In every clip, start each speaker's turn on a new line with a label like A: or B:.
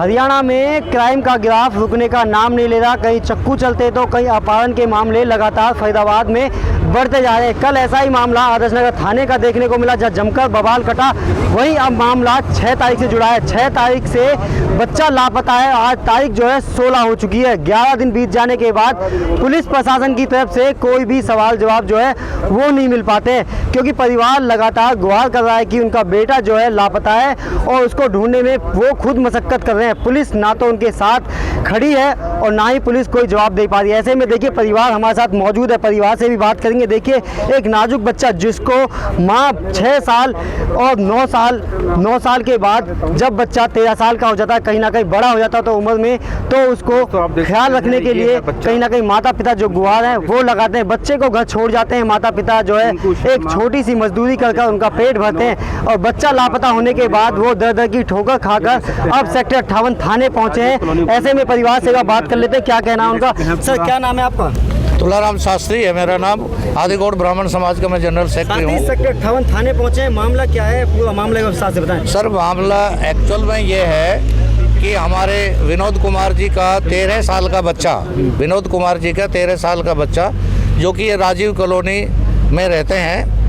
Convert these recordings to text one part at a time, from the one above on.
A: हरियाणा में क्राइम का ग्राफ रुकने का नाम नहीं ले रहा। कहीं चक्कू चलते तो कहीं अपहरण के मामले लगातार फरीदाबाद में बढ़ते जा रहे हैं। कल ऐसा ही मामला आदर्श नगर थाने का देखने को मिला जहां जमकर बवाल कटा। वहीं अब मामला 6 तारीख से जुड़ा है। 6 तारीख से बच्चा लापता है। आज तारीख जो है 16 हो चुकी है। 11 दिन बीत जाने के बाद पुलिस प्रशासन की तरफ से कोई भी सवाल जवाब जो है वो नहीं मिल पाते, क्योंकि परिवार लगातार गुहार कर रहा है कि उनका बेटा जो है लापता है और उसको ढूंढने में वो खुद मशक्कत कर रहे हैं। पुलिस ना तो उनके साथ खड़ी है और ना ही पुलिस कोई जवाब दे पा रही है। ऐसे में देखिए परिवार हमारे साथ मौजूद है, परिवार से भी बात करेंगे। देखिए एक नाजुक बच्चा जिसको माँ 6 साल और 9 साल के बाद जब बच्चा 13 साल का हो जाता है, कहीं ना कहीं बड़ा हो जाता है तो उम्र में, तो उसको ख्याल रखने के लिए कहीं ना कहीं माता पिता जो गुहार हैं वो लगाते हैं। बच्चे को घर छोड़ जाते हैं माता पिता जो है, एक छोटी सी मजदूरी कर उनका पेट भरते हैं और बच्चा लापता होने के बाद वो दर दर की ठोकर खाकर अब सेक्टर 58 थाने पहुंचे हैं। ऐसे में परिवार से बात कर लेते हैं, क्या कहना है उनका। सर क्या नाम है आपका?
B: तुलाराम शास्त्री है मेरा नाम। आदिगौड़ ब्राह्मण समाज का मैं जनरल सेक्रेटरी हूँ।
A: सेक्टर 58 थाने पहुंचे हैं, मामला क्या है, पूरा मामले के विस्तार से बताएं।
B: सर मामला एक्चुअल में ये है कि हमारे विनोद कुमार जी का 13 साल का बच्चा, विनोद कुमार जी का 13 साल का बच्चा जो कि ये राजीव कॉलोनी में रहते हैं,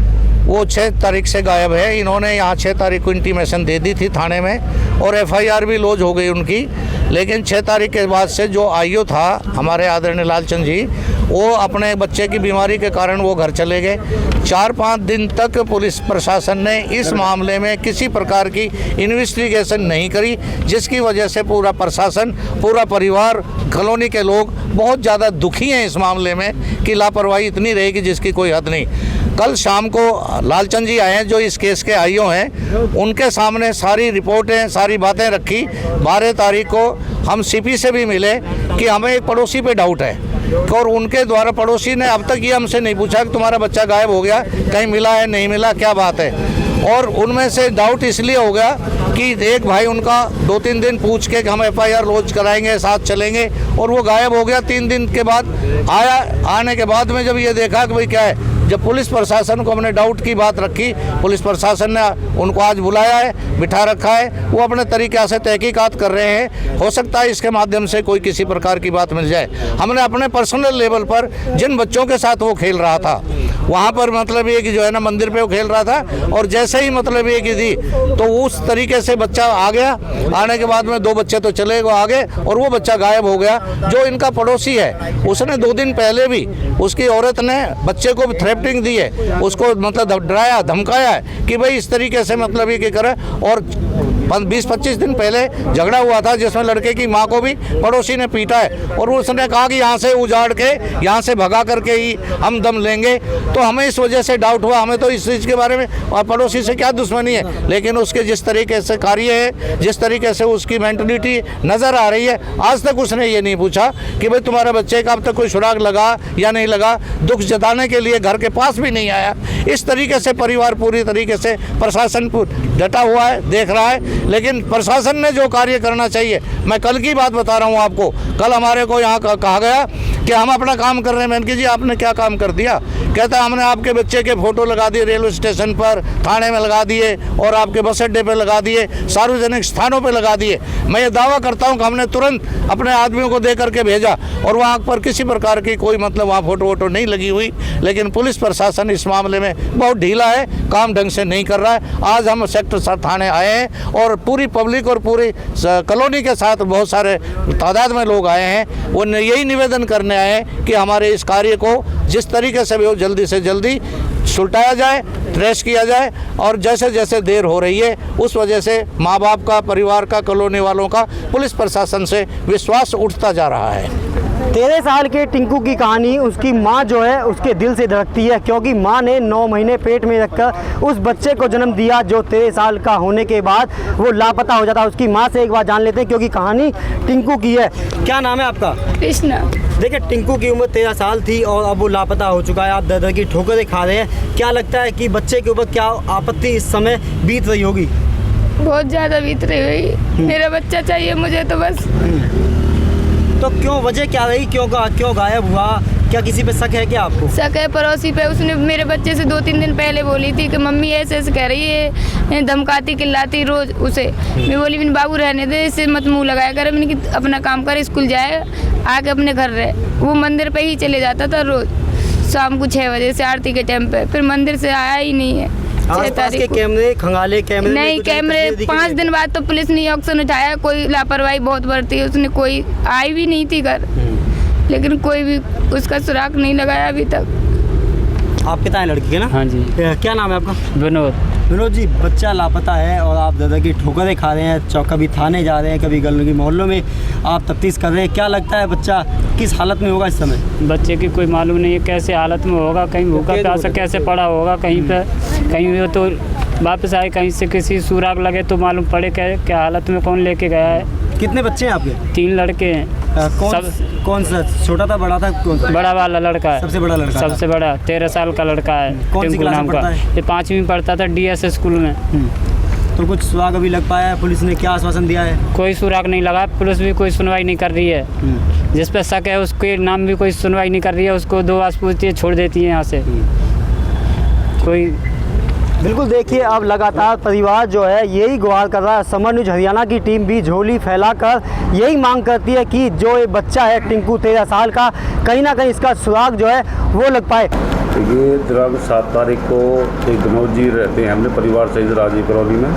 B: वो 6 तारीख से गायब है। इन्होंने यहाँ 6 तारीख को इंटीमेशन दे दी थी थाने में और FIR भी लॉन्च हो गई उनकी। लेकिन 6 तारीख के बाद से जो IO था हमारे आदरणीय लालचंद जी, वो अपने बच्चे की बीमारी के कारण वो घर चले गए। 4-5 दिन तक पुलिस प्रशासन ने इस मामले में किसी प्रकार की इन्वेस्टिगेशन नहीं करी, जिसकी वजह से पूरा प्रशासन, पूरा परिवार, कॉलोनी के लोग बहुत ज़्यादा दुखी हैं इस मामले में कि लापरवाही इतनी रहेगी जिसकी कोई हद नहीं। कल शाम को लालचंद जी आए हैं जो इस केस के IO हैं, उनके सामने सारी रिपोर्टें, सारी बातें रखी। 12 तारीख को हम CP से भी मिले कि हमें एक पड़ोसी पे डाउट है और उनके द्वारा पड़ोसी ने अब तक ये हमसे नहीं पूछा कि तुम्हारा बच्चा गायब हो गया, कहीं मिला है नहीं मिला, क्या बात है। और उनमें से डाउट इसलिए हो गया कि एक भाई उनका 2-3 दिन पूछ के कि हम FIR लॉन्च कराएंगे, साथ चलेंगे, और वो गायब हो गया। 3 दिन के बाद आया। आने के बाद में जब ये देखा कि भाई क्या है, जब पुलिस प्रशासन को हमने डाउट की बात रखी, पुलिस प्रशासन ने उनको आज बुलाया है, बिठा रखा है, वो अपने तरीक़े से तहकीकात कर रहे हैं। हो सकता है इसके माध्यम से कोई किसी प्रकार की बात मिल जाए। हमने अपने पर्सनल लेवल पर जिन बच्चों के साथ वो खेल रहा था वहाँ पर मतलब ये कि जो है ना मंदिर पे वो खेल रहा था, और जैसे ही मतलब ये कि थी तो उस तरीके से बच्चा आ गया। आने के बाद में 2 बच्चे तो चले गए आगे और वो बच्चा गायब हो गया। जो इनका पड़ोसी है उसने 2 दिन पहले भी उसकी औरत ने बच्चे को थ्रेटनिंग दी है, उसको मतलब डराया धमकाया है कि भाई इस तरीके से मतलब ये करे। और 20-25 दिन पहले झगड़ा हुआ था जिसमें लड़के की माँ को भी पड़ोसी ने पीटा है और उसने कहा कि यहाँ से उजाड़ के, यहाँ से भगा करके ही हम दम लेंगे। तो हमें इस वजह से डाउट हुआ। हमें तो इस चीज़ के बारे में, और पड़ोसी से क्या दुश्मनी है, लेकिन उसके जिस तरीके से कार्य है, जिस तरीके से उसकी मेंटलिटी नज़र आ रही है, आज तक उसने ये नहीं पूछा कि भाई तुम्हारे बच्चे का अब तक कोई सुराग लगा या नहीं लगा। दुख जताने के लिए घर के पास भी नहीं आया। इस तरीके से परिवार पूरी तरीके से प्रशासन डटा हुआ है, देख रहा है। लेकिन प्रशासन ने जो कार्य करना चाहिए, मैं कल की बात बता रहा हूँ आपको। कल हमारे को यहाँ कहा गया कि हम अपना काम कर रहे हैं। मैंने कहा जी आपने क्या काम कर दिया? कहता हमने आपके बच्चे के फ़ोटो लगा दिए रेलवे स्टेशन पर, थाने में लगा दिए और आपके बस अड्डे पर लगा दिए, सार्वजनिक स्थानों पर लगा दिए। मैं ये दावा करता हूँ कि हमने तुरंत अपने आदमियों को दे करके भेजा और वहाँ पर किसी प्रकार की कोई मतलब वहाँ फ़ोटो वोटो नहीं लगी हुई। लेकिन पुलिस प्रशासन इस मामले में बहुत ढीला है, काम ढंग से नहीं कर रहा है। आज हम सेक्टर थाने आए हैं और पूरी पब्लिक और पूरी कॉलोनी के साथ बहुत सारे तादाद में लोग आए हैं। वो यही निवेदन करने आए हैं कि हमारे इस कार्य को जिस तरीके से भी हो जल्दी से जल्दी सुलटाया जाए, ट्रेस किया जाए। और जैसे जैसे देर हो रही है उस वजह से माँ बाप का, परिवार का, कॉलोनी वालों का पुलिस प्रशासन से विश्वास उठता जा रहा है।
A: 13 साल के टिंकू की कहानी उसकी माँ जो है उसके दिल से धड़कती है, क्योंकि माँ ने 9 महीने पेट में रखकर उस बच्चे को जन्म दिया जो 13 साल का होने के बाद वो लापता हो जाता है। उसकी माँ से एक बार जान लेते हैं क्योंकि कहानी टिंकू की है। क्या नाम है आपका?
C: कृष्णा।
A: देखिए टिंकू की उम्र 13 साल थी और अब वो लापता हो चुका है। आप दर दर की ठोकरें खा रहे हैं। क्या लगता है कि बच्चे के ऊपर क्या आपत्ति इस समय बीत रही होगी?
C: बहुत ज़्यादा बीत रही हुई। मेरा बच्चा चाहिए मुझे तो बस।
A: तो क्यों, वजह क्या रही, क्यों गायब हुआ, क्या किसी पे शक है क्या आपको?
C: शक है पड़ोसी पे। उसने मेरे बच्चे से 2-3 दिन पहले बोली थी कि मम्मी ऐसे ऐसे कह रही है, धमकाती चिल्लाती रोज उसे। मैं बोली मैंने बाबू रहने दे, इससे मत मुंह लगाया करे। मैंने कि अपना काम कर, स्कूल जाए, आके अपने घर रहे। वो मंदिर पे ही चले जाता था रोज शाम को 6 बजे से आरती के टाइम पे, फिर मंदिर से आया ही नहीं है।
A: आसपास के कैमरे खंगाले कैमरे में
C: नहीं,
A: कुछ
C: कैमरे
A: तस्वीरें दिखी
C: 5
A: नहीं?
C: दिन बाद तो पुलिस ने एक्शन उठाया। कोई लापरवाही बहुत बरती है उसने, कोई आई भी नहीं थी घर, लेकिन कोई भी उसका सुराग नहीं लगाया अभी तक।
A: आप पिता हैं लड़की के ना?
D: हाँ जी।
A: क्या नाम है आपका?
D: विनोद।
A: विनोद जी, बच्चा लापता है और आप दादा की ठोकरें खा रहे हैं, कभी थाने जा रहे हैं, कभी गली मोहल्लों में आप तफ्तीश कर रहे हैं। क्या लगता है बच्चा किस हालत में होगा इस समय?
D: बच्चे की कोई मालूम नहीं है कैसे हालत में होगा, कहीं भूखा प्यासा कैसे पड़ा होगा, कहीं पे कहीं वो तो वापस आए, कहीं से किसी सुराग लगे तो मालूम पड़े क्या हालत में कौन लेके गया है।
A: कितने बच्चे हैं आपके?
D: 3 लड़के हैं।
A: कौन सा छोटा था बड़ा था? कौन सा?
D: बड़ा वाला लड़का है,
A: सबसे बड़ा लड़का?
D: सबसे बड़ा 13 साल का लड़का है।
A: कौन सी
D: टिंकू
A: क्लास
D: नाम
A: में
D: का,
A: पढ़ता है?
D: ये 5वीं में पढ़ता था DSS स्कूल में।
A: तो कुछ सुराग अभी लग पाया है? पुलिस ने क्या आश्वासन दिया है?
D: कोई सुराग नहीं लगा, पुलिस भी कोई सुनवाई नहीं कर रही है। जिस पे शक है उसके नाम भी कोई सुनवाई नहीं कर रही है, उसको 2 बार पूछती है, छोड़ देती है यहाँ से। कोई
A: बिल्कुल, देखिए अब लगातार परिवार जो है यही गुहार कर रहा है। समर न्यूज हरियाणा की टीम भी झोली फैलाकर यही मांग करती है कि जो ये बच्चा है टिंकू 13 साल का, कहीं ना कहीं इसका सुराग जो है वो लग पाए।
E: ये दिनांक 7 तारीख को एक विनोद जी रहते हैं हमने परिवार सहित राजीव कॉलोनी में।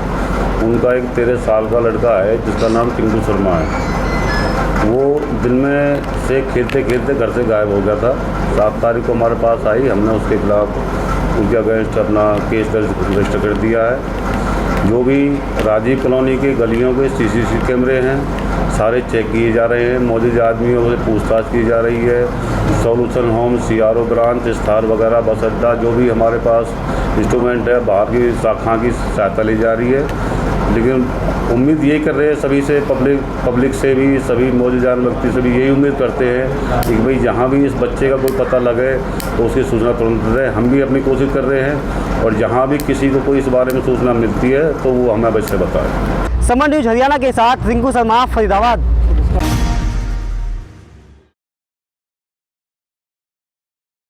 E: उनका एक 13 साल का लड़का है जिसका नाम टिंकू शर्मा है। वो दिन में से खेलते खेलते घर से गायब हो गया था। 7 तारीख को हमारे पास आई, हमने उसके खिलाफ उनके अगेंस्ट अपना केस दर्ज रजिस्टर कर दिया है। जो भी राजीव कॉलोनी के गलियों के CCTV कैमरे हैं सारे चेक किए जा रहे हैं। मौजूदा आदमियों से पूछताछ की जा रही है। Solution home, CRO branch, star वगैरह, बस अड्डा, जो भी हमारे पास इंस्ट्रूमेंट है बाहर की शाखा की सहायता ली जा रही है। लेकिन उम्मीद यही कर रहे हैं सभी से, पब्लिक से भी, सभी मौजूदा व्यक्ति से भी यही उम्मीद करते हैं कि भाई जहाँ भी इस बच्चे का कोई पता लगे तो उसकी सूचना तुरंत दें। हम भी अपनी कोशिश कर रहे हैं और जहाँ भी किसी को कोई इस बारे में सूचना मिलती है तो वो हमें अवश्य बताएं।
A: समर न्यूज हरियाणा के साथ रिंकू शर्मा, फरीदाबाद।